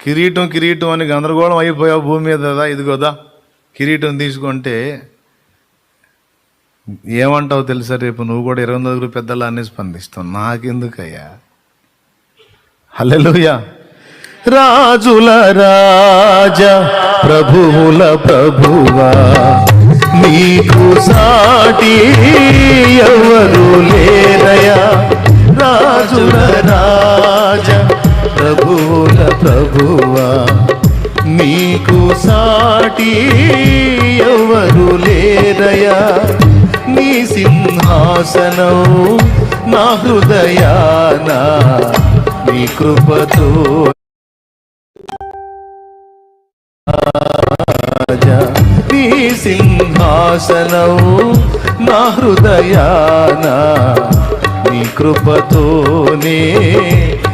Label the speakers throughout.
Speaker 1: కిరీటం కిరీటం అని గందరగోళం అయిపోయావు భూమి మీద. ఇదిగోదా కిరీటం తీసుకుంటే ఏమంటావు తెలుసా? రేపు నువ్వు కూడా 24 పెద్దలా అన్నీ స్పందిస్తావు. నాకెందుకయ్యా? హల్లెలూయా. రాజుల రాజా ప్రభువుల ప్రభువా, నీకు సాటి ఎవరు లేరయా. రాజుల రాజా ప్రభువుల ప్రభువా, నీకు సాటి ఎవరు లేరయా. నీ సింహాసనం నా హృదయాన నీ కృపతో నీ సింహాసనం నా హృదయాన నీ కృపతోనే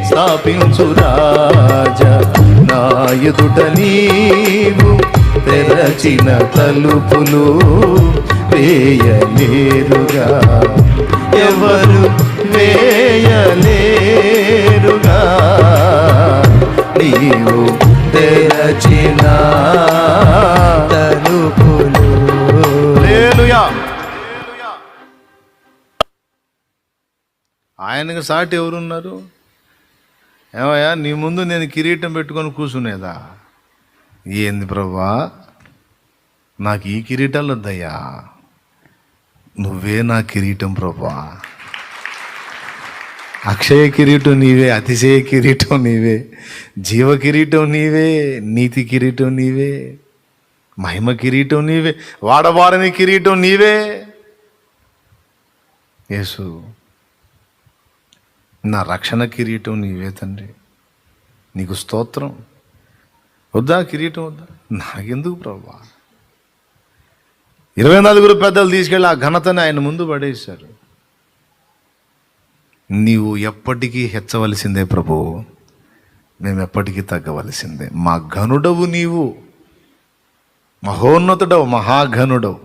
Speaker 1: స్థాపించు రాజా. నా ఎదుట నీవు తెరచిన తలుపులు వేయలేరుగా, ఎవరు వేయలేరుగా. నీవు తెరచిన తలుపులు. హల్లెలూయా. ఆయనకు సాటి ఎవరున్నారు? ఏమయ్యా, నీ ముందు నేను కిరీటం పెట్టుకొని కూర్చునేదా? ఏంది ప్రభువా, నాకు ఈ కిరీటాలు వద్దయ్యా, నువ్వే నా కిరీటం ప్రభువా. అక్షయ కిరీటం నీవే, అతిశయ కిరీటం నీవే, జీవ కిరీటం నీవే, నీతి కిరీటం నీవే, మహిమ కిరీటం నీవే, వాడబారని కిరీటం నీవే. యేసు, నా రక్షణ కిరీటం నీవే తండ్రి, నీకు స్తోత్రం. వద్దా కిరీటం? వద్దా? నాకెందుకు ప్రభువా? 24 పెద్దలు తీసుకెళ్ళి ఆ ఘనతని ఆయన ముందు పడేశారు. నీవు ఎప్పటికీ హెచ్చవలసిందే ప్రభు, మేము ఎప్పటికీ తగ్గవలసిందే. మా ఘనుడవు నీవు, మహోన్నతుడవు, మహాఘనుడవు,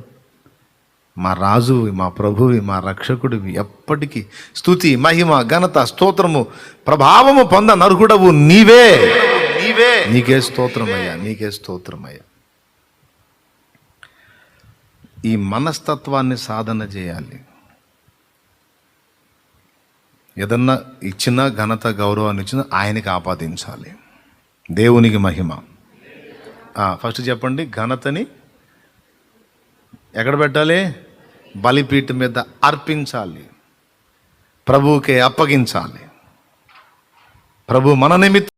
Speaker 1: మా రాజువి, మా ప్రభువి, మా రక్షకుడివి. ఎప్పటికీ స్తుతి, మహిమ, ఘనత, స్తోత్రము, ప్రభావము పొంద నరుకుడవు నీవే. నీవే, నీకే స్తోత్రమయ్యా, నీకే స్తోత్రమయ్యా. ఈ మనస్తత్వాన్ని సాధన చేయాలి. ఏదన్నా ఇచ్చినా ఘనత గౌరవాన్ని ఇచ్చినా ఆయనకి ఆపాదించాలి. దేవునికి మహిమ. ఫస్ట్ చెప్పండి, ఘనతని ఎక్కడ పెట్టాలి? బలిపీఠం మీద అర్పించాలి, ప్రభువుకే అప్పగించాలి. ప్రభు మన నిమిత్తం